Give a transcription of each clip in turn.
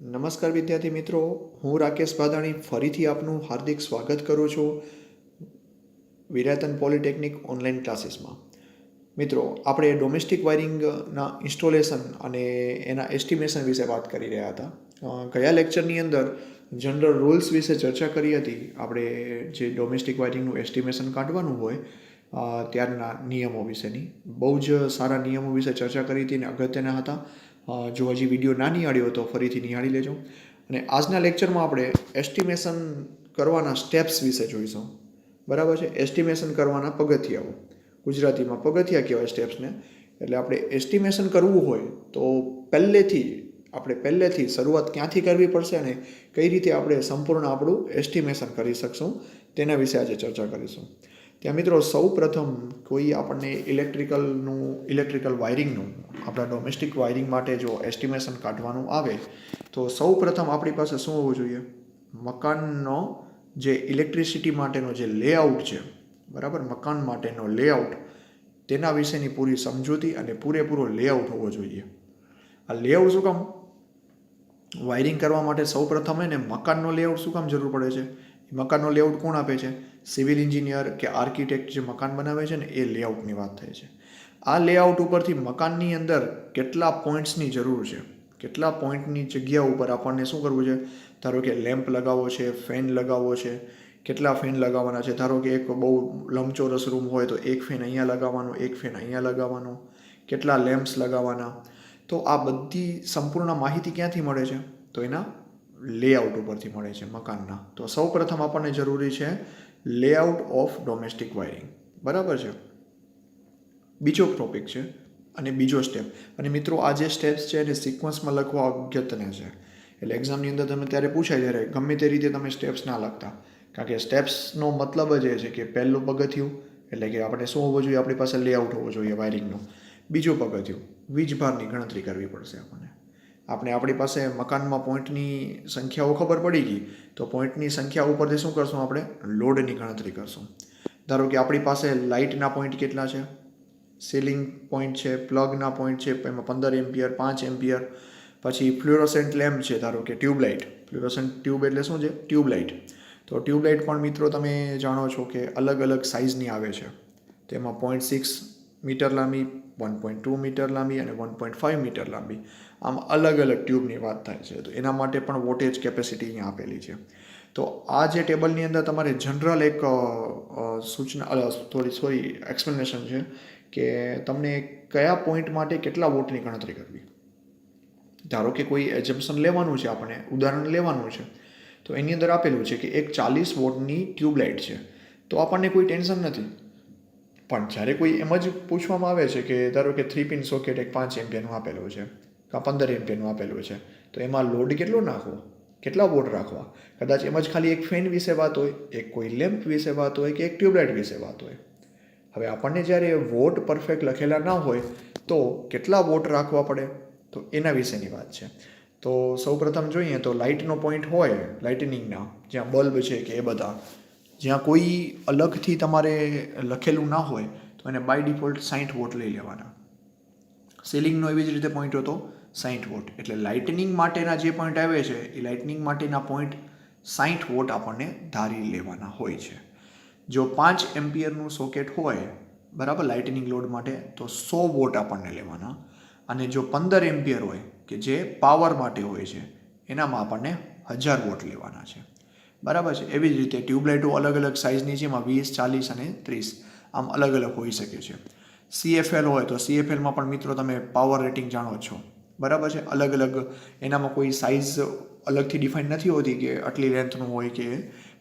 નમસ્કાર વિદ્યાર્થી મિત્રો, હું રાકેશ ભાદાણી ફરીથી આપનું હાર્દિક સ્વાગત કરું છું વિરાતન પોલિટેકનિક ઓનલાઈન ક્લાસીસમાં. મિત્રો, આપણે ડોમેસ્ટિક વાયરિંગના ઇન્સ્ટોલેશન અને એના એસ્ટિમેશન વિશે વાત કરી રહ્યા હતા. ગયા લેક્ચરની અંદર જનરલ રૂલ્સ વિશે ચર્ચા કરી હતી. આપણે જે ડોમેસ્ટિક વાયરિંગનું એસ્ટિમેશન કાઢવાનું હોય ત્યારના નિયમો વિશેની બહુ જ સારા નિયમો વિશે ચર્ચા કરી હતી અને અગત્યના હતા. જો હજી વિડીયો ના નિહાળ્યો તો ફરીથી નિહાળી લેજો. અને આજના લેક્ચરમાં આપણે એસ્ટિમેશન કરવાના સ્ટેપ્સ વિશે જોઈશું. બરાબર છે? એસ્ટિમેશન કરવાના પગથિયાઓ, ગુજરાતીમાં પગથિયા કહેવાય સ્ટેપ્સને. એટલે આપણે એસ્ટિમેશન કરવું હોય તો પહેલેથી શરૂઆત ક્યાંથી કરવી પડશે અને કઈ રીતે આપણે સંપૂર્ણ આપણું એસ્ટિમેશન કરી શકશું તેના વિશે આજે ચર્ચા કરીશું. ત્યાં મિત્રો, સૌ પ્રથમ કોઈ આપણને ઇલેક્ટ્રિકલ વાયરિંગનું આપણા ડોમેસ્ટિક વાયરિંગ માટે જો એસ્ટિમેશન કાઢવાનું આવે તો સૌ પ્રથમ આપણી પાસે શું હોવું જોઈએ? મકાનનો જે ઇલેક્ટ્રિસિટી માટેનો જે લેઆઉટ છે, બરાબર, મકાન માટેનો લેઆઉટ, તેના વિશેની પૂરી સમજૂતી અને પૂરેપૂરો લેઆઉટ હોવો જોઈએ. આ લેઆઉટ શું કામ? વાયરિંગ કરવા માટે સૌ પ્રથમ એને મકાનનો લેઆઉટ શું કામ જરૂર પડે છે? મકાનનો લેઆઉટ કોણ આપે છે? સિવિલ એન્જિનિયર કે આર્કિટેક્ટ જે મકાન બનાવે છે ને, એ લેઆઉટની વાત થાય છે. આ લેઆઉટ ઉપરથી મકાનની અંદર કેટલા પોઈન્ટ્સની જરૂર છે, કેટલા પોઈન્ટની જગ્યા ઉપર આપણને શું કરવું છે? ધારો કે લેમ્પ લગાવવો છે, ફેન લગાવવો છે, કેટલા ફેન લગાવવાના છે. ધારો કે એક બહુ લંબચોરસ રૂમ હોય તો એક ફેન અહીંયા લગાવવાનો, એક ફેન અહીંયા લગાવવાનો, કેટલા લેમ્પ્સ લગાવવાના. તો આ બધી સંપૂર્ણ માહિતી ક્યાંથી મળે છે? તો એના લેઆઉટ ઉપરથી મળે છે મકાનના. તો સૌ પ્રથમ આપણને જરૂરી છે લેઆઉટ ઓફ ડોમેસ્ટિક વાયરિંગ. બરાબર છે? બીજો ટોપિક છે અને બીજો સ્ટેપ. અને મિત્રો, આ જે સ્ટેપ્સ છે એને સિક્વન્સમાં લખવા અગત્યને છે. એટલે એક્ઝામની અંદર તમે ત્યારે પૂછાય ત્યારે ગમે તે રીતે તમે સ્ટેપ્સ ના લખતા, કારણ કે સ્ટેપ્સનો મતલબ જ એ છે કે પહેલું પગથિયું એટલે કે આપણે શું હોવું જોઈએ? આપણી પાસે લેઆઉટ હોવો જોઈએ વાયરિંગનો. બીજું પગથિયું, વીજભારની ગણતરી કરવી પડશે આપણી પાસે મકાનમાં પોઈન્ટની સંખ્યાઓ ખબર પડી ગઈ તો પોઈન્ટની સંખ્યા ઉપરથી શું કરશું? આપણે લોડની ગણતરી કરશું. ધારો કે આપણી પાસે લાઇટના પોઈન્ટ કેટલા છે, સીલિંગ પોઈન્ટ છે, પ્લગના પોઈન્ટ છે, એમાં 15 એમ્પિયર, 5 એમ્પિયર. પછી ફ્લુરોસેન્ટ લેમ્પ છે, ધારો કે ટ્યુબલાઇટ. ફ્લુરોસેન્ટ ટ્યુબ એટલે શું છે? ટ્યુબલાઇટ. તો ટ્યુબલાઇટ પણ મિત્રો તમે જાણો છો કે અલગ અલગ સાઇઝની આવે છે. તેમાં 0.6 મીટર લાંબી, 1.2 મીટર લાંબી અને 1.5 મીટર લાંબી, આમ અલગ અલગ ટ્યુબની વાત થાય છે. તો એના માટે પણ વોટેજ કેપેસિટી અહીંયા આપેલી છે. તો આ જે ટેબલની અંદર તમારે જનરલ એક એક્સપ્લેનેશન છે કે તમને કયા પોઈન્ટ માટે કેટલા વોટની ગણતરી કરવી. ધારો કે કોઈ એજમ્પશન લેવાનું છે, આપણે ઉદાહરણ લેવાનું છે, તો એની અંદર આપેલું છે કે એક 40 વોટની ટ્યુબલાઇટ છે. તો આપણને કોઈ ટેન્શન નથી. પણ જ્યારે કોઈ એમ જ પૂછવામાં આવે છે કે ધારો કે 3 પિન સોકેટ એક 5 એમ્પિયરનું આપેલું છે કાં 15 એમ્પિયરનું આપેલું છે, તો એમાં લોડ કેટલો નાખવો, કેટલા વોટ રાખવા? કદાચ એમ જ ખાલી એક ફેન વિશે વાત હોય, એક કોઈ લેમ્પ વિશે વાત હોય કે એક ટ્યુબલાઇટ વિશે વાત હોય. હવે આપણને જ્યારે વોટ પરફેક્ટ લખેલા ના હોય તો કેટલા વોટ રાખવા પડે, તો એના વિશેની વાત છે. તો સૌ પ્રથમ જોઈએ તો લાઇટનો પોઈન્ટ હોય, લાઇટનિંગના જ્યાં બલ્બ છે કે એ બધા, જ્યાં કોઈ અલગથી તમારે લખેલું ના હોય તો એને બાય ડિફોલ્ટ 60 વોટ લઈ લેવાના. સીલિંગનો એવી જ રીતે પોઈન્ટ હતો 60 વોટ. એટલે લાઇટનિંગ માટેના જે પોઈન્ટ આવે છે એ લાઇટનિંગ માટેના પોઈન્ટ 60 વોટ આપણને ધારી લેવાના હોય છે. જો 5 એમ્પિયરનું સોકેટ હોય, બરાબર, લાઇટનિંગ લોડ માટે, તો 100 વોટ આપણને લેવાના. અને જો 15 એમ્પિયર હોય કે જે પાવર માટે હોય છે, એનામાં આપણને 1000 વોટ લેવાના છે. બરાબર છે? એવી જ રીતે ટ્યુબલાઇટો અલગ અલગ સાઇઝની છે, એમાં 20, 40 અને 30 આમ અલગ અલગ હોઈ શકે છે. CFL હોય તો CFLમાં પણ મિત્રો તમે પાવર રેટિંગ જાણો છો. બરાબર છે? અલગ અલગ એનામાં કોઈ સાઇઝ અલગથી ડિફાઇન નથી હોતી કે આટલી લેન્થનું હોય કે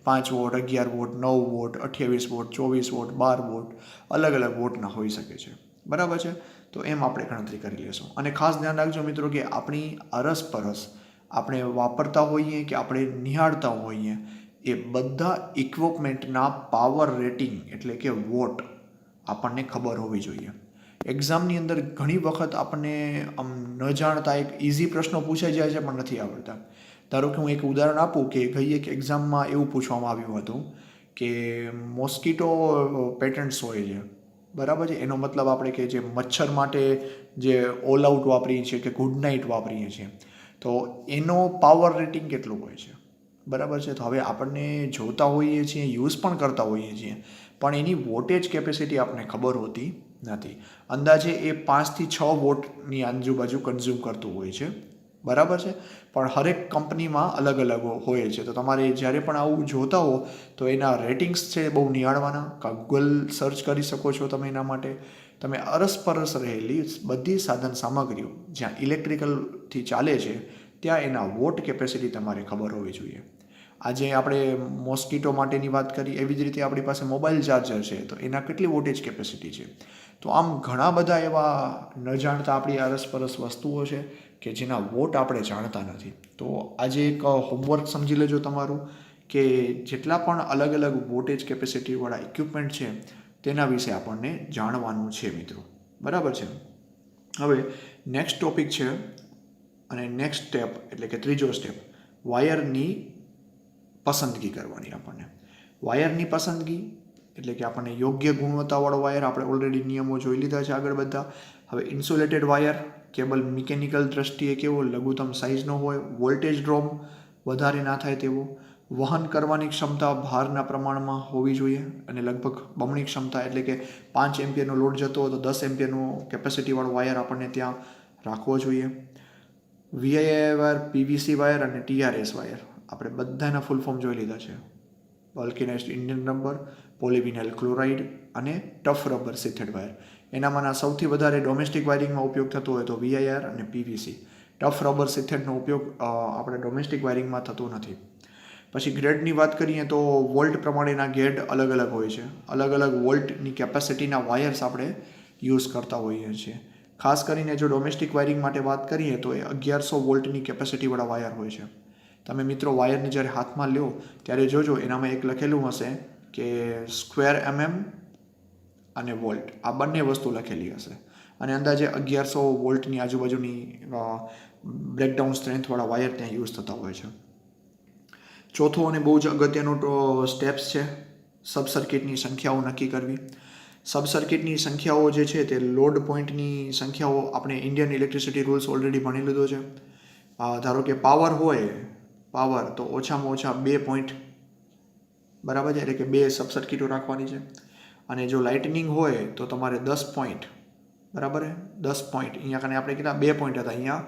5 watt, 11 watt, 9 watt, 28 watt, 24 watt, 12 watt, અલગ અલગ વોટના હોઈ શકે છે. બરાબર છે? તો એમ આપણે ગણતરી કરી લેશું. અને ખાસ ધ્યાન રાખજો મિત્રો કે આપણી અરસપરસ આપણે વાપરતા હોઈએ કે આપણે નિહાળતા હોઈએ એ બધા ઇક્વિપમેન્ટના પાવર રેટિંગ એટલે કે વોટ આપણને ખબર હોવી જોઈએ. એક્ઝામની અંદર ઘણી વખત આપણને આમ ન જાણતા એક ઇઝી પ્રશ્નો પૂછાઈ જાય છે પણ નથી આવડતા. ધારો કે હું એક ઉદાહરણ આપું કે ગઈ એક એક્ઝામમાં એવું પૂછવામાં આવ્યું હતું કે મોસ્કીટો પેટન્ટ્સ હોય છે, બરાબર છે? એનો મતલબ આપણે કે જે મચ્છર માટે જે ઓલ આઉટ વાપરીએ છીએ કે ગુડ નાઇટ વાપરીએ છીએ, તો એનો પાવર રેટિંગ કેટલું હોય છે, બરાબર છે. તો હવે આપણને જોતા હોઈએ છીએ, યુઝ પણ કરતા હોઈએ છીએ, પણ એની વોટેજ કેપેસિટી આપણને ખબર હોતી નથી. અંદાજે એ 5 થી 6 વોટની આજુબાજુ કન્ઝ્યુમ કરતું હોય છે, બરાબર છે. પણ હરેક કંપનીમાં અલગ અલગ હોય છે. તો તમારે જ્યારે પણ આવું જોતા હો તો એના રેટિંગ્સ છે બહુ નિહાળવાના. ગૂગલ સર્ચ કરી શકો છો તમે એના માટે. તમે અરસપરસ રહેલી બધી સાધન સામગ્રીઓ જ્યાં ઇલેક્ટ્રિકલથી ચાલે છે ત્યાં એના વોટ કેપેસિટી તમારે ખબર હોવી જોઈએ. આજે આપણે મોસ્કીટો માટેની વાત કરી, એવી જ રીતે આપણી પાસે મોબાઈલ ચાર્જર છે તો એના કેટલી વોટેજ કેપેસિટી છે. તો આમ ઘણા બધા એવા ન જાણતા આપણી અરસપરસ વસ્તુઓ છે કે જેના વોટ આપણે જાણતા નથી. તો આજે એક હોમવર્ક સમજી લેજો તમારું, કે જેટલા પણ અલગ અલગ વોટેજ કેપેસિટીવાળા ઇક્વિપમેન્ટ છે તેના વિશે આપણને જાણવાનું છે મિત્રો, બરાબર છે. હવે નેક્સ્ટ ટોપિક છે અને નેક્સ્ટ સ્ટેપ એટલે કે ત્રીજો સ્ટેપ, વાયરની પસંદગી કરવાની. આપણને વાયરની પસંદગી એટલે કે આપણને યોગ્ય ગુણવત્તાવાળો વાયર, આપણે ઓલરેડી નિયમો જોઈ લીધા છે આગળ બધા. હવે ઇન્સ્યુલેટેડ વાયર, કેબલ મિકેનિકલ દ્રષ્ટિએ કેવો, લઘુત્તમ સાઇઝનો હોય, વોલ્ટેજ ડ્રોપ વધારે ના થાય તેવો, વહન કરવાની ક્ષમતા ભારના પ્રમાણમાં હોવી જોઈએ અને લગભગ બમણી ક્ષમતા એટલે કે 5 એમ્પિયરનો લોડ જતો હોય તો 10 એમ્પિયરનો કેપેસિટીવાળો વાયર આપણને ત્યાં રાખવો જોઈએ. વીઆઈઆઈ વાયર, પીવીસી વાયર અને ટીઆરએસ વાયર આપણે બધાના ફૂલ ફોર્મ જોઈ લીધા છે. Vulcanised Indian rubber, polyvinyl chloride અને ટફ રબર સિથેડ વાયર. એનામાંના સૌથી વધારે ડોમેસ્ટિક વાયરિંગમાં ઉપયોગ થતો હોય તો વીઆઈઆર અને પીવીસી. ટફ રબર સિથેડનો ઉપયોગ આપણે ડોમેસ્ટિક વાયરિંગમાં થતો નથી. પછી ગ્રેડની વાત કરીએ તો વોલ્ટ પ્રમાણેના ગ્રેડ અલગ અલગ હોય છે. અલગ અલગ વોલ્ટની કેપેસિટીના વાયર્સ આપણે યુઝ કરતા હોઈએ છીએ. ખાસ કરીને જો ડોમેસ્ટિક વાયરિંગ માટે વાત કરીએ તો એ 1100 વોલ્ટની કેપેસિટીવાળા વાયર હોય છે. તમે મિત્રો વાયરને જ્યારે હાથમાં લ્યો ત્યારે જોજો એનામાં એક લખેલું હશે કે સ્ક્વેર અને વોલ્ટ, આ બંને વસ્તુ લખેલી હશે. અને અંદાજે 1100 વોલ્ટની આજુબાજુની બ્રેકડાઉન સ્ટ્રેન્થવાળા વાયર ત્યાં યુઝ થતા હોય છે. ચોથો અને બહુ જ અગત્યનો સ્ટેપ્સ છે સબ સર્કિટની સંખ્યાઓ નક્કી કરવી. સબ સર્કિટની સંખ્યાઓ જે છે તે લોડ પોઈન્ટની સંખ્યાઓ આપણે ઇન્ડિયન ઇલેક્ટ્રિસિટી રૂલ્સ ઓલરેડી ભણી લીધો છે. ધારો કે પાવર તો ઓછામાં ઓછા 2 પોઈન્ટ, બરાબર છે, એટલે કે 2 સબ સર્કિટો રાખવાની છે. અને જો લાઇટનિંગ હોય તો તમારે 10 પોઈન્ટ, બરાબર, 10 પોઈન્ટ. અહીંયા કને આપણે કેટલા 2 પોઈન્ટ હતા, અહીંયા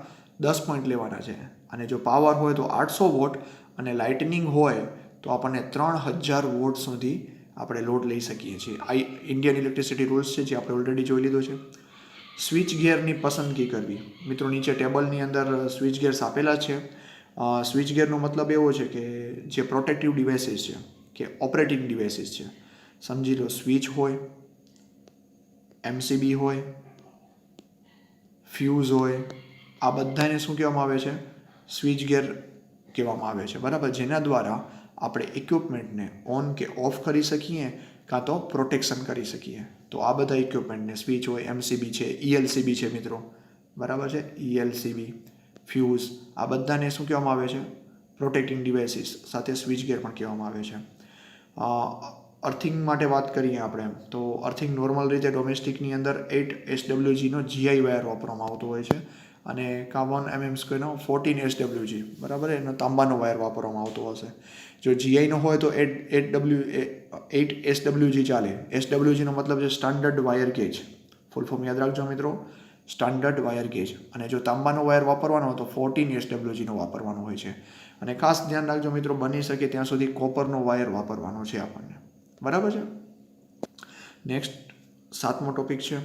10 પોઈન્ટ લેવાના છે. અને જો પાવર હોય તો 800 વોટ અને લાઇટનિંગ હોય તો આપણને 3000 વોટ સુધી આપણે લોડ લઈ શકીએ છીએ. આ ઇન્ડિયન ઇલેક્ટ્રિસિટી રૂલ્સ છે જે આપણે ઓલરેડી જોઈ લીધો છે. સ્વિચ ગિયરની પસંદગી કરવી. મિત્રો નીચે ટેબલની અંદર સ્વિચ ગિયર્સ આપેલા છે. સ્વિચ ગિયરનો મતલબ એવો છે કે જે પ્રોટેક્ટિવ ડિવાઇસીસ છે કે ઓપરેટિંગ ડિવાઇસીસ છે. સમજી લો સ્વિચ હોય, એમસીબી હોય, ફ્યુઝ હોય, આ બધાને શું કહેવામાં આવે છે? સ્વિચ ગિયર કહેવામાં આવે છે, બરાબર. જેના દ્વારા આપણે ઇક્વિપમેન્ટને ઓન કે ઓફ કરી શકીએ કાં તો પ્રોટેક્શન કરી શકીએ. તો આ બધા ઇક્વિપમેન્ટને સ્વિચ હોય, એમસીબી છે, ઈએલસીબી છે મિત્રો, બરાબર છે, ઈએલસીબી, ફ્યુઝ, આ બધાને શું કહેવામાં આવે છે? પ્રોટેક્ટિંગ ડિવાઇસીસ સાથે સ્વિચ ગિયર પણ કહેવામાં આવે છે. અર્થિંગ માટે વાત કરીએ આપણે તો અર્થિંગ નોર્મલ રીતે ડોમેસ્ટિકની અંદર 8 SWGનો જીઆઈ વાયર વાપરવામાં આવતો હોય છે અને 1 mm2નો 14 SWG, બરાબર, એનો તાંબાનો વાયર વાપરવામાં આવતો હશે. જો જીઆઈનો હોય તો 8 SWG ચાલે. SWGનો મતલબ છે standard wire gauge, full form યાદ રાખજો મિત્રો, સ્ટાન્ડર્ડ વાયર ગેજ. અને જો તાંબાનો વાયર વાપરવાનો હોય તો 14 SWGનો વાપરવાનો હોય છે. અને ખાસ ધ્યાન રાખજો મિત્રો, બની શકે ત્યાં સુધી કોપરનો વાયર વાપરવાનો છે આપણને, બરાબર છે. નેક્સ્ટ 7મો ટોપિક છે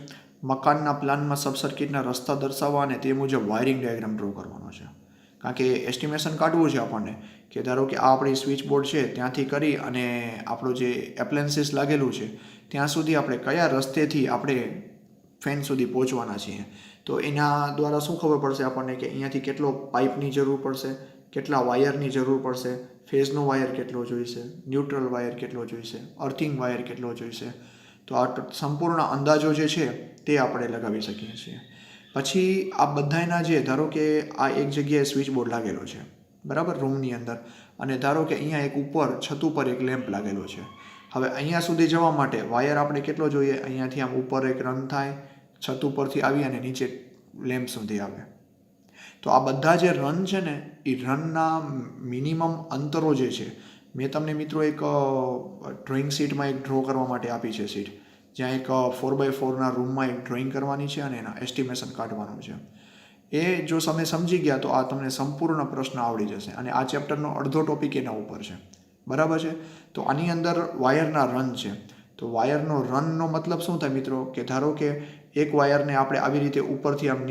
મકાનના પ્લાનમાં સબ સર્કિટના રસ્તા દર્શાવવા અને તે મુજબ વાયરિંગ ડાયાગ્રામ ડ્રો કરવાનો છે. કારણ કે એસ્ટિમેશન કાઢવું છે આપણને કે ધારો કે આ આપણી સ્વિચ બોર્ડ છે ત્યાંથી કરી અને આપણું જે એપ્લાયન્સીસ લાગેલું છે ત્યાં સુધી આપણે કયા રસ્તેથી આપણે ફેન સુધી પહોંચવાના છીએ. તો એના દ્વારા શું ખબર પડશે આપણને કે અહીંયાથી કેટલો પાઇપની જરૂર પડશે, કેટલા વાયરની જરૂર પડશે, ફેઝનો વાયર કેટલો જોઈશે, ન્યુટ્રલ વાયર કેટલો જોઈશે, અર્થિંગ વાયર કેટલો જોઈશે. તો આ સંપૂર્ણ અંદાજો જે છે તે આપણે લગાવી શકીએ છીએ. પછી આ બધાના જે ધારો કે આ એક જગ્યાએ સ્વિચ બોર્ડ લાગેલો છે, બરાબર, રૂમની અંદર, અને ધારો કે અહીંયા એક ઉપર છત ઉપર એક લેમ્પ લાગેલો છે. હવે અહીંયા સુધી જવા માટે વાયર આપણે કેટલો જોઈએ? અહીંયાથી આમ ઉપર એક રન થાય, છત ઉપરથી આવી અને નીચે લેમ્પ સુધી આવે. તો આ બધા જે રન છે ને એ રનના મિનિમમ અંતરો જે છે, મેં તમને મિત્રો એક ડ્રોઈંગ શીટમાં એક ડ્રો કરવા માટે આપી છે શીટ, જ્યાં એક 4x4ના રૂમમાં એક ડ્રોઈંગ કરવાની છે અને એના એસ્ટિમેશન કાઢવાનું છે. એ જો તમે સમજી ગયા તો આ તમને સંપૂર્ણ પ્રશ્ન આવડી જશે અને આ ચેપ્ટરનો અડધો ટોપિક એના ઉપર છે. બરાબર છે. તો આની અંદર વાયરના રન છે. તો વાયરનો રનનો મતલબ શું થાય મિત્રો, કે ધારો કે એક વાયરને આપણે આવી રીતે ઉપરથી આમ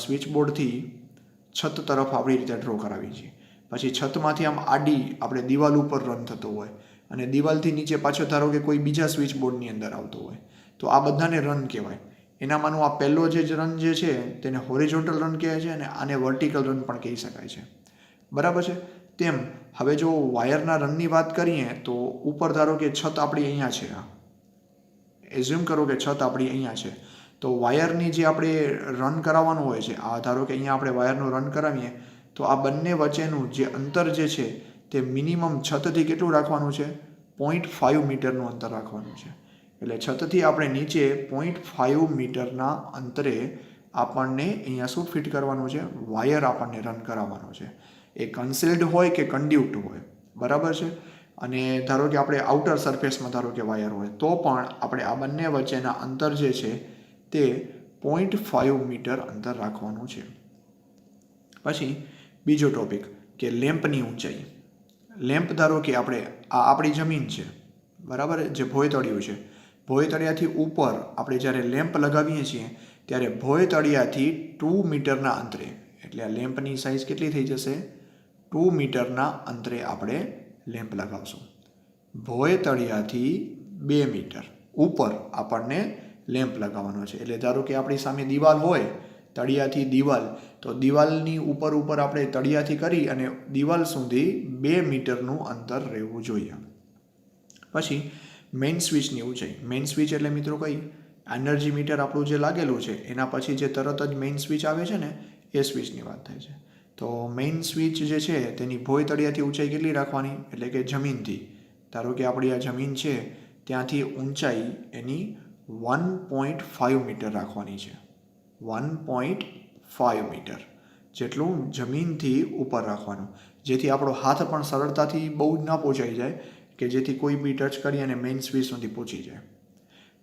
સ્વિચ બોર્ડથી છત તરફ આવી રીતે ડ્રો કરાવી છીએ, પછી છતમાંથી આમ આડી આપણે દિવાલ ઉપર રન થતો હોય અને દિવાલથી નીચે પાછો ધારો કે કોઈ બીજા સ્વિચ બોર્ડની અંદર આવતો હોય, તો આ બધાને રન કહેવાય. એનામાંનો આ પહેલો જે રન જે છે તેને હોરિઝોન્ટલ રન કહેવાય છે અને આને વર્ટિકલ રન પણ કહી શકાય છે. બરાબર છે. તેમ હવે જો વાયરના રનની વાત કરીએ તો ઉપર ધારો કે છત આપણી અહીંયા છે, એઝ્યુમ કરો કે છત આપણી અહીંયા છે, તો વાયરની જે આપણે રન કરાવવાનું હોય છે, આ ધારો કે અહીંયા આપણે વાયરનું રન કરાવીએ તો આ બંને વચ્ચેનું જે અંતર જે છે તે મિનિમમ છતથી કેટલું રાખવાનું છે, 0.5 મીટરનું અંતર રાખવાનું છે. એટલે છતથી આપણે નીચે 0.5 મીટરના અંતરે આપણને અહીંયા શું ફિટ કરવાનું છે, વાયર આપણને રન કરાવવાનો છે. એ કન્સીલ્ડ હોય કે કન્ડ્યુક્ટ હોય. બરાબર છે. અને ધારો કે આપણે આઉટર સરફેસમાં ધારો કે વાયર હોય તો પણ આપણે આ બંને વચ્ચેના અંતર જે છે તે 0.5 મીટર અંતર રાખવાનું છે. પછી બીજો ટોપિક કે લેમ્પની ઊંચાઈ. લેમ્પ ધારો કે આ આપણી જમીન છે, બરાબર, જે ભોયતળિયું છે, ભોયતળિયાથી ઉપર આપણે જ્યારે લેમ્પ લગાવીએ છીએ ત્યારે ભોયતળિયાથી 2 મીટરના અંતરે, એટલે આ લેમ્પની સાઇઝ કેટલી થઈ જશે, 2 મીટરના અંતરે આપણે લેમ્પ લગાવશું. ભોયતળિયાથી 2 મીટર ઉપર આપણને લેમ્પ લગાવવાનો છે. એટલે ધારો કે આપણી સામે દિવાલ હોય, તળિયાથી દિવાલ, તો દિવાલની ઉપર આપણે તળિયાથી કરી અને દિવાલ સુધી 2 મીટરનું અંતર રહેવું જોઈએ. પછી મેઇન સ્વિચની ઊંચાઈ. મેઇન સ્વિચ એટલે મિત્રો કઈ, એનર્જી મીટર આપણું જે લાગેલું છે એના પછી જે તરત જ મેઇન સ્વિચ આવે છે ને એ સ્વિચની વાત થાય છે. તો મેઇન સ્વિચ જે છે તેની ભોયતળિયાથી ઊંચાઈ કેટલી રાખવાની, એટલે કે જમીનથી, ધારો કે આપણી આ જમીન છે ત્યાંથી ઊંચાઈ એની 1.5 મીટર રાખવાની છે. 1.5 મીટર જેટલું જમીનથી ઉપર રાખવાનું, જેથી આપણો હાથ પણ સરળતાથી બહુ જ ના પહોંચાઈ જાય, કે જેથી કોઈ બી ટચ કરી અને મેઇન સ્વિચ સુધી પહોંચી જાય.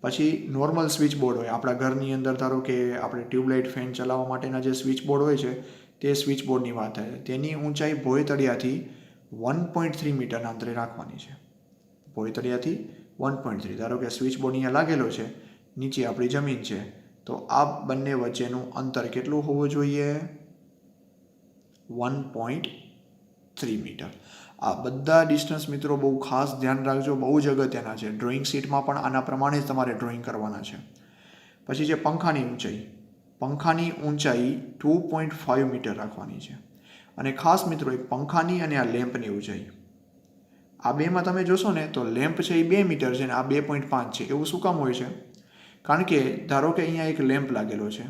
પછી નોર્મલ સ્વિચ બોર્ડ હોય આપણા ઘરની અંદર, ધારો કે આપણે ટ્યુબલાઇટ ફેન ચલાવવા માટેના જે સ્વિચ બોર્ડ હોય છે તે સ્વિચ બોર્ડની વાત થાય. તેની ઊંચાઈ ભોયતળિયાથી 1.3 મીટરના અંતરે રાખવાની છે. ભોયતળિયાથી 1.3, ધારો કે સ્વિચ બોર્ડ અહીંયા લાગેલો છે, નીચે આપણી જમીન છે, તો આ બંને વચ્ચેનું અંતર કેટલું હોવું જોઈએ, 1.3 મીટર. આ બધા ડિસ્ટન્સ મિત્રો બહુ ખાસ ધ્યાન રાખજો, બહુ જ અગત્યના છે. ડ્રોઈંગ શીટમાં પણ આના પ્રમાણે જ તમારે ડ્રોઈંગ કરવાના છે. પછી જે પંખાની ઊંચાઈ, પંખાની ઊંચાઈ 2.5 મીટર રાખવાની છે. અને ખાસ મિત્રો એક પંખાની અને આ લેમ્પની ઊંચાઈ, આ બેમાં તમે જોશો ને તો લેમ્પ છે એ 2 મીટર છે ને આ 2.5 છે. એવું શું કામ હોય છે, કારણ કે ધારો કે અહીંયા એક લેમ્પ લાગેલો છે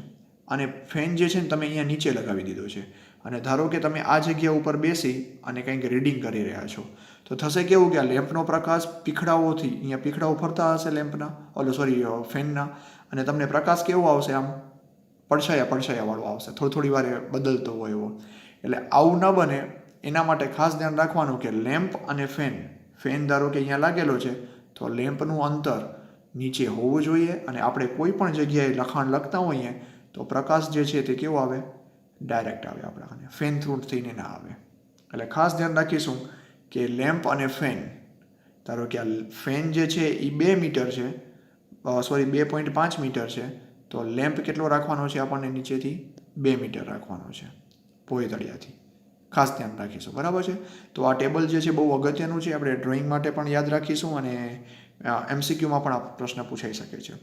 અને ફેન જે છે ને તમે અહીંયા નીચે લગાવી દીધો છે, અને ધારો કે તમે આ જગ્યા ઉપર બેસી અને કંઈક રીડિંગ કરી રહ્યા છો, તો થશે કેવું કે આ લેમ્પનો પ્રકાશ પીખડાઓથી, અહીંયા પીખડાઓ ફરતા હશે લેમ્પના, ફેનના, અને તમને પ્રકાશ કેવો આવશે, આમ પડછાયાવાળો આવશે, થોડી વારે બદલતો હોય એવો. એટલે આવું ન બને એના માટે ખાસ ધ્યાન રાખવાનું કે લેમ્પ અને ફેન ધારો કે અહીંયા લાગેલો છે તો લેમ્પનું અંતર નીચે હોવું જોઈએ, અને આપણે કોઈ પણ જગ્યાએ લખાણ લખતા હોઈએ તો પ્રકાશ જે છે તે કેવો આવે, ડાયરેક્ટ આવે આપણા, ફેન થ્રુ થઈને ના આવે. એટલે ખાસ ધ્યાન રાખીશું કે લેમ્પ અને ફેન, ધારો કે આ ફેન જે છે એ 2 મીટર છે, 2.5 મીટર છે, તો લેમ્પ કેટલો રાખવાનો છે આપણને નીચેથી 2 મીટર રાખવાનો છે ભોયતળિયાથી. ખાસ ધ્યાન રાખીશું. બરાબર છે. તો આ ટેબલ જે છે બહુ અગત્યનું છે, આપણે ડ્રોઈંગ માટે પણ યાદ રાખીશું અને MCQમાં પણ આ પ્રશ્ન પૂછાઈ શકે છે.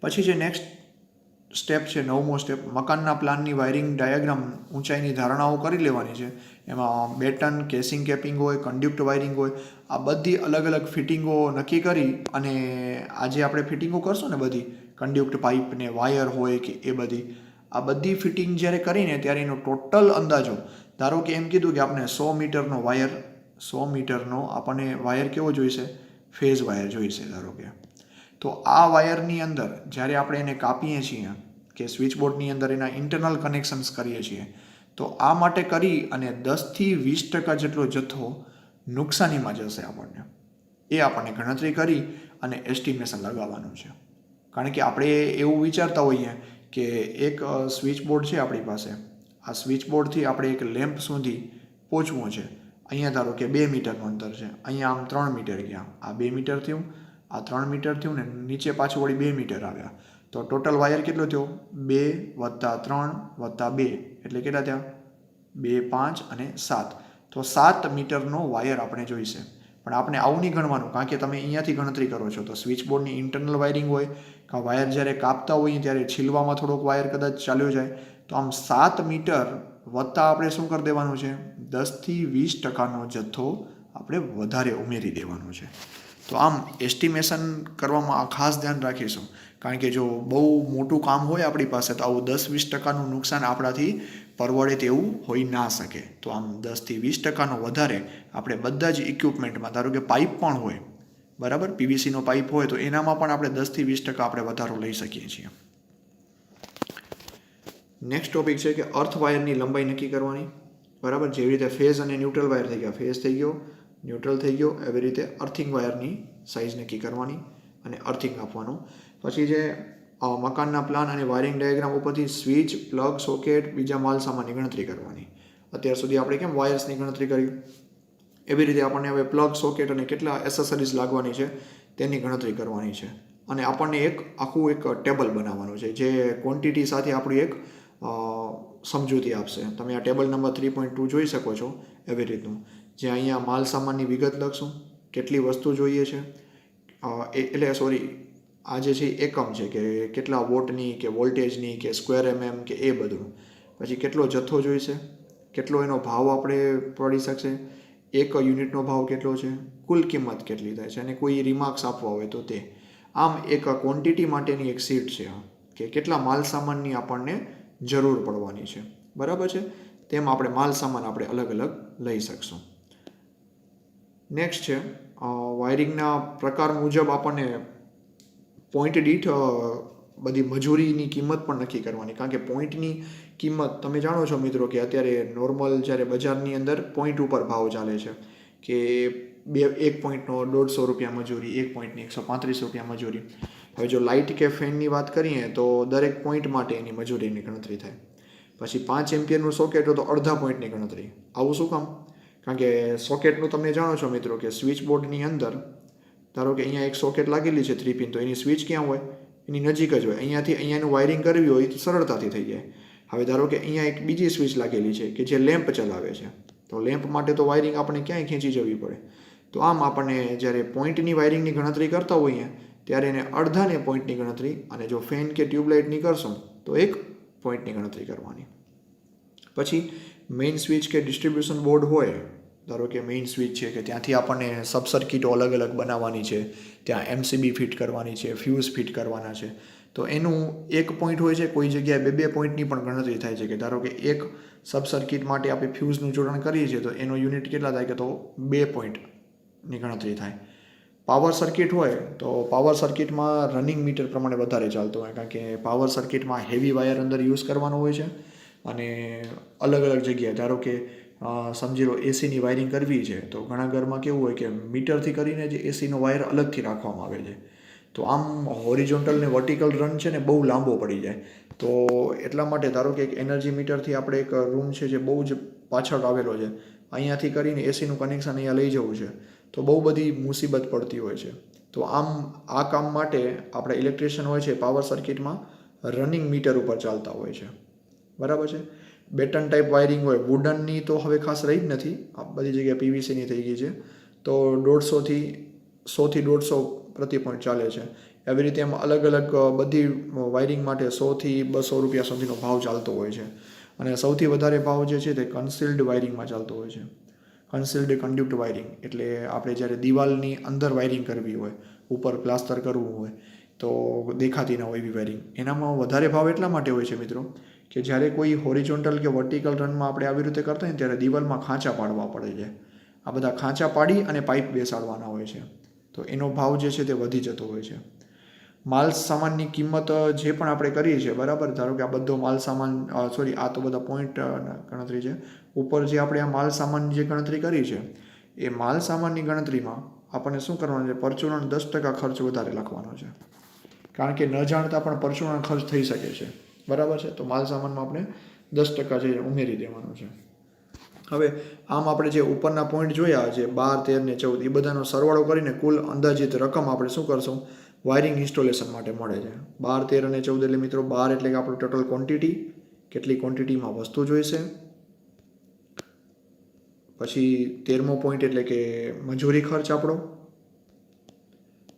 પછી જે નેક્સ્ટ સ્ટેપ છે, 9મો સ્ટેપ, મકાનના પ્લાનની વાયરિંગ ડાયાગ્રામ ઊંચાઈની ધારણાઓ કરી લેવાની છે. એમાં બેટન, કેસિંગ કેપિંગ હોય, કન્ડ્યુક્ટ વાયરિંગ હોય, આ બધી અલગ અલગ ફિટિંગો નક્કી કરી અને આજે આપણે ફિટિંગો કરશું ને બધી, કન્ડ્યુક્ટ પાઇપ ને વાયર હોય કે એ બધી, આ બધી ફિટિંગ જ્યારે કરીને ત્યારે એનો ટોટલ અંદાજો, ધારો કે એમ કીધું કે આપણે 100 મીટરનો વાયર, 100 મીટરનો આપણને વાયર કેવો જોઈશે, ફેઝ વાયર જોઈશે ધારો કે. તો આ વાયરની અંદર જ્યારે આપણે એને કાપીએ છીએ કે સ્વિચબોર્ડની અંદર એના ઇન્ટરનલ કનેક્શન્સ કરીએ છીએ, તો આ માટે કરી અને 10થી 20% જેટલો જથ્થો નુકસાનીમાં જશે આપણને. એ આપણને ગણતરી કરી અને એસ્ટિમેશન લગાવવાનું છે. કારણ કે આપણે એવું વિચારતા હોઈએ કે એક સ્વિચબોર્ડ છે આપણી પાસે, આ સ્વિચબોર્ડથી આપણે એક લેમ્પ સુધી પહોંચવું છે. અહીંયા ધારો કે 2 મીટરનું અંતર છે, અહીંયા આમ 3 મીટર ગયા, આ 2 મીટર થયું, આ 3 મીટર થયું ને નીચે પાછું વળી 2 મીટર આવ્યા, તો ટોટલ વાયર કેટલો થયો? 2 + 3 + 2 એટલે કેટલા થયા? 2, 5 અને 7. તો 7 મીટરનો વાયર આપણે જોઈશે. પણ આપણે આવું નહીં ગણવાનું, કારણ કે તમે અહીંયાથી ગણતરી કરો છો તો સ્વિચબોર્ડની ઇન્ટરનલ વાયરિંગ હોય કે વાયર જ્યારે કાપતા હોઈએ ત્યારે છીલવામાં થોડોક વાયર કદાચ ચાલ્યો જાય, તો આમ 7 મીટર વત્તા આપણે શું કરી દેવાનું છે? 10થી 20%નો જથ્થો આપણે વધારે ઉમેરી દેવાનો છે. તો આમ એસ્ટિમેશન કરવામાં ખાસ ધ્યાન રાખીશું, કારણ કે જો બહુ મોટું કામ હોય આપણી પાસે તો આવું 10-20%નું નુકસાન આપણાથી પરવડે તેવું હોઈ ના શકે. તો આમ 10થી 20%નો વધારે આપણે બધા જ ઇક્વિપમેન્ટમાં, ધારો કે પાઇપ પણ હોય, બરાબર, પીવીસીનો પાઇપ હોય તો એનામાં પણ આપણે 10થી 20% આપણે વધારો લઈ શકીએ છીએ. નેક્સ્ટ ટોપિક છે કે અર્થ વાયરની લંબાઈ નક્કી કરવાની. બરાબર, જેવી રીતે ફેઝ અને ન્યુટ્રલ વાયર થઈ ગયા, ફેઝ થઈ ગયો, ન્યુટ્રલ થઈ ગયો, એવી રીતે અર્થિંગ વાયરની સાઇઝ નક્કી કરવાની અને અર્થિંગ આપવાનું. પછી જે મકાનના પ્લાન અને વાયરિંગ ડાયાગ્રામ ઉપરથી સ્વિચ, પ્લગ, સોકેટ, બીજા માલ સામાનની ગણતરી કરવાની. અત્યાર સુધી આપણે કેમ વાયર્સની ગણતરી કરી, એવી રીતે આપણને હવે પ્લગ, સોકેટ અને કેટલા એસેસરીઝ લાગવાની છે તેની ગણતરી કરવાની છે. અને આપણને આખું એક ટેબલ બનાવવાનું છે જે ક્વોન્ટિટી સાથે આપણી એક સમજૂતી આપશે. તમે આ ટેબલ નંબર 3.2 જોઈ શકો છો એવી રીતનું, જે અહીંયા માલ સામાનની વિગત લખશું, કેટલી વસ્તુ જોઈએ છે, આ જે છે એકમ છે કે કેટલા વોટની કે વોલ્ટેજની કે સ્ક્વેર mm કે એ બધું. પછી કેટલો જથ્થો જોઈશે, કેટલો એનો ભાવ આપણે પડી શકશે, એક યુનિટનો ભાવ કેટલો છે, કુલ કિંમત કેટલી થાય છે, અને કોઈ રિમાર્ક્સ આપવા હોય તો તે. આમ એક ક્વોન્ટિટી માટેની એક શીટ છે કે કેટલા માલ સામાનની આપણને જરૂર પડવાની છે. બરાબર છે, તેમ આપણે માલ સામાન આપણે અલગ અલગ લઈ શકશું. નેક્સ્ટ છે વાયરિંગના પ્રકાર મુજબ આપણને પોઈન્ટ દીઠ બધી મજૂરીની કિંમત પણ નક્કી કરવાની. કારણ કે પોઈન્ટની કિંમત તમે જાણો છો મિત્રો કે અત્યારે નોર્મલ જ્યારે બજારની અંદર પોઈન્ટ ઉપર ભાવ ચાલે છે કે એક પોઈન્ટનો 150 રૂપિયા મજૂરી, એક પોઈન્ટની 135 રૂપિયા મજૂરી. હવે જો લાઇટ કે ફેનની વાત કરીએ તો દરેક પોઈન્ટ માટે એની મજૂરીની ગણતરી થાય. પછી 5 એમ્પિયરનું સોકેટ હોય તો અડધા પોઈન્ટની ગણતરી. આવું શું કામ? કારણ કે સોકેટનું તમે જાણો છો મિત્રો કે સ્વિચ બોર્ડની અંદર ધારો કે અહીંયા એક સોકેટ લાગેલી છે 3 પિન, તો એની સ્વિચ ક્યાં હોય? એની નજીક જ હોય. અહીંયાથી અહીંયાનું વાયરિંગ કરવી હોય તો સરળતાથી થઈ જાય. હવે ધારો કે અહીંયા એક બીજી સ્વિચ લાગેલી છે કે જે લેમ્પ ચલાવે છે, તો લેમ્પ માટે તો વાયરિંગ આપણે ક્યાંય ખેંચી જવી પડે. તો આમ આપણને જ્યારે પોઈન્ટની વાયરિંગની ગણતરી કરતા હોઈએ ત્યારે એને અડધાને પોઈન્ટની ગણતરી, અને જો ફેન કે ટ્યુબલાઇટની કરશું તો એક પોઈન્ટની ગણતરી કરવાની. પછી મેઇન સ્વિચ કે ડિસ્ટ્રીબ્યુશન બોર્ડ હોય, ધારો કે મેઇન સ્વિચ છે કે ત્યાંથી આપણને સબ સર્કિટો અલગ અલગ બનાવવાની છે, ત્યાં MCB ફિટ કરવાની છે, ફ્યુઝ ફિટ કરવાના છે, તો એનું એક પોઈન્ટ હોય છે. કોઈ જગ્યાએ 2 પોઈન્ટની પણ ગણતરી થાય છે કે ધારો કે એક સબ સર્કિટ માટે આપણે ફ્યુઝનું જોડાણ કરીએ છીએ તો એનો યુનિટ કેટલા થાય કે તો 2 પોઈન્ટની ગણતરી થાય. પાવર સર્કિટ હોય તો પાવર સર્કિટમાં રનિંગ મીટર પ્રમાણે વધારે ચાલતું હોય, કારણ કે પાવર સર્કિટમાં હેવી વાયર અંદર યુઝ કરવાનો હોય છે. અને અલગ અલગ જગ્યાએ ધારો કે સમજી લો એસીની વાયરિંગ કરવી છે તો ઘણા ઘરમાં કેવું હોય કે મીટરથી કરીને જે એસીનો વાયર અલગથી રાખવામાં આવે છે. તો આમ હોરિઝોન્ટલ ને વર્ટિકલ રન છે ને બહુ લાંબો પડી જાય. તો એટલા માટે ધારો કે એક એનર્જી મીટરથી આપણે એક રૂમ છે જે બહુ જ પાછળ આવેલો છે, અહીંયાથી કરીને એસીનું કનેક્શન અહીંયા લઈ જવું છે તો બહુ બધી મુસીબત પડતી હોય છે. તો આમ આ કામ માટે આપણે ઇલેક્ટ્રિશિયન હોય છે પાવર સર્કિટમાં રનિંગ મીટર ઉપર ચાલતા હોય છે. બરાબર છે. બેટન ટાઈપ વાયરિંગ હોય, વુડનની તો હવે ખાસ રહી જ નથી, આ બધી જગ્યાએ પીવીસીની થઈ ગઈ છે, તો 100થી 150 પ્રતિ પોઈન્ટ ચાલે છે. એવી રીતે એમ અલગ અલગ બધી વાયરિંગ માટે 100થી 200 રૂપિયા સુધીનો ભાવ ચાલતો હોય છે. અને સૌથી વધારે ભાવ જે છે તે કન્સીલ્ડ વાયરિંગમાં ચાલતો હોય છે. કન્સીલ્ડ કન્ડ્યુક્ટ વાયરિંગ એટલે આપણે જ્યારે દિવાલની અંદર વાયરિંગ કરવી હોય, ઉપર પ્લાસ્ટર કરવું હોય તો દેખાતી ન હોય એવી વાયરિંગ, એનામાં વધારે ભાવ એટલા માટે હોય છે મિત્રો કે જ્યારે કોઈ હોરિઝોન્ટલ કે વર્ટિકલ રનમાં આપણે આવી રીતે કરતા હોય ત્યારે દિવાલમાં ખાંચા પાડવા પડે છે. આ બધા ખાંચા પાડી અને પાઇપ બેસાડવાના હોય છે, તો એનો ભાવ જે છે તે વધી જતો હોય છે. માલ સામાનની કિંમત જે પણ આપણે કરીએ છીએ બરાબર, ધારો કે આ બધો માલ સામાન સોરી આ તો બધા પોઈન્ટ ગણતરી છે. ઉપર જે આપણે આ માલ સામાનની જે ગણતરી કરી છે એ માલ સામાનની ગણતરીમાં આપણને શું કરવાનું છે, પરચુરણ 10% ખર્ચ વધારે લખવાનો છે. કારણ કે ન જાણતા પણ પરચુરણ ખર્ચ થઈ શકે છે બરાબર છે. તો માલ સામાનમાં આપણે 10% જે ઉમેરી દેવાનું છે. હવે આમ આપણે જે ઉપરના પોઈન્ટ જોયા છે 12, 13 ને 14 એ બધાનો સરવાળો કરીને કુલ અંદાજિત રકમ આપણે શું કરશું, વાયરિંગ ઇન્સ્ટોલેશન માટે મળે છે. 12, 13 અને 14 એટલે મિત્રો 12 એટલે કે આપણું ટોટલ ક્વોન્ટિટી, કેટલી ક્વોન્ટિટીમાં વસ્તુ જોઈશે. પછી 13મો પોઈન્ટ એટલે કે મજૂરી ખર્ચ આપણો,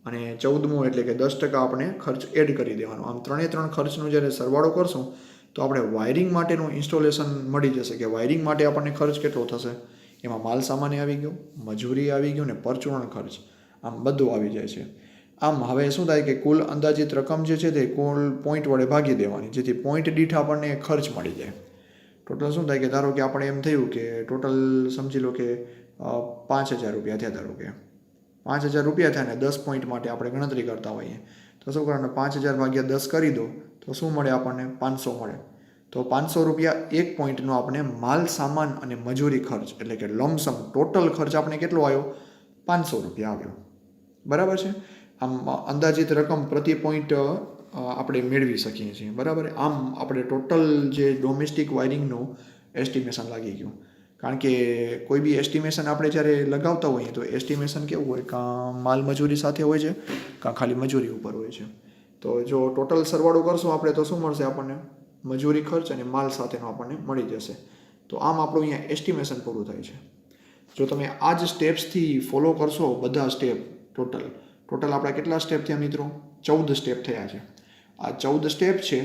અને 14મો એટલે કે 10% આપણે ખર્ચ એડ કરી દેવાનો. આમ 3 ખર્ચનો જ્યારે સરવાળો કરશું તો આપણે વાયરિંગ માટેનું ઇન્સ્ટોલેશન મળી જશે કે વાયરિંગ માટે આપણને ખર્ચ કેટલો થશે. એમાં માલ સામાન આવી ગયો, મજૂરી આવી ગયું ને પરચુરણ ખર્ચ, આમ બધું આવી જાય છે. આમ હવે શું થાય કે કુલ અંદાજિત રકમ જે છે તે કુલ પોઈન્ટ વડે ભાગી દેવાની, જેથી પોઈન્ટ દીઠ આપણને ખર્ચ મળી જાય. ટોટલ શું થાય કે ધારો કે આપણે એમ થયું કે ટોટલ સમજી લો કે 5,000 રૂપિયા થયા. ધારો કે 5,000 રૂપિયા થયા ને 10 પોઈન્ટ માટે આપણે ગણતરી કરતા હોઈએ તો શું કરવાનું, 5,000 ભાગ્યા 10 કરી દો તો શું મળે આપણને, 500 મળે. તો 500 રૂપિયા એક પોઈન્ટનો આપણે માલ સામાન અને મજૂરી ખર્ચ એટલે કે લમસમ ટોટલ ખર્ચ આપણે કેટલો આવ્યો, 500 રૂપિયા આવ્યો બરાબર છે. આમ અંદાજિત રકમ પ્રતિ પોઈન્ટ આપણે મેળવી શકીએ છીએ બરાબર. આમ આપણે ટોટલ જે ડોમેસ્ટિક વાયરિંગનું એસ્ટિમેશન લાગી ગયું. કારણ કે કોઈ બી એસ્ટિમેશન આપણે જ્યારે લગાવતા હોઈએ તો એસ્ટિમેશન કેવું હોય, કાં માલ મજૂરી સાથે હોય છે કાં ખાલી મજૂરી ઉપર હોય છે. તો જો ટોટલ સરવાળો કરશું આપણે તો શું મળશે આપણને, મજૂરી ખર્ચ અને માલ સાથેનો આપણને મળી જશે. તો આમ આપણું અહીંયા એસ્ટિમેશન પૂરું થાય છે. જો તમે આ જ સ્ટેપ્સથી ફોલો કરશો બધા સ્ટેપ ટોટલ આપણા કેટલા સ્ટેપ થયા મિત્રો, 14 સ્ટેપ થયા છે. આ 14 સ્ટેપ છે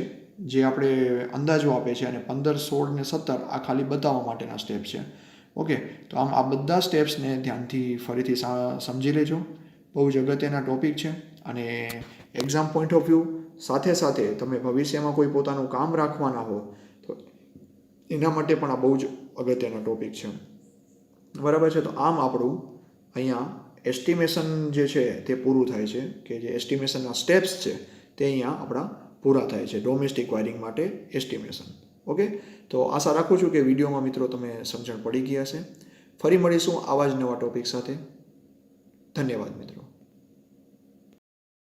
જે આપણે અંદાજો આપે છે અને 15, 16 ને 17 આ ખાલી બતાવવા માટેના સ્ટેપ છે. ઓકે, તો આમ આ બધા સ્ટેપ્સને ધ્યાનથી ફરીથી સમજી લેજો. બહુ જ અગત્યના ટોપિક છે અને એક્ઝામ પોઈન્ટ ઓફ વ્યૂ સાથે સાથે તમે ભવિષ્યમાં કોઈ પોતાનું કામ રાખવાના હો તો એના માટે પણ આ બહુ જ અગત્યના ટોપિક છે બરાબર છે. તો આમ આપણું અહીંયા એસ્ટિમેશન જે છે તે પૂરું થાય છે, કે જે એસ્ટિમેશનના સ્ટેપ્સ છે તે અહીંયા આપણા પૂરા થાય છે ડોમેસ્ટિક વાયરિંગ માટે એસ્ટિમેશન. ઓકે, તો આશા રાખું છું કે વિડીયોમાં મિત્રો તમે સમજણ પડી ગઈ હશે. ફરી મળીશું આવા જ નવા ટોપિક સાથે. ધન્યવાદ મિત્રો.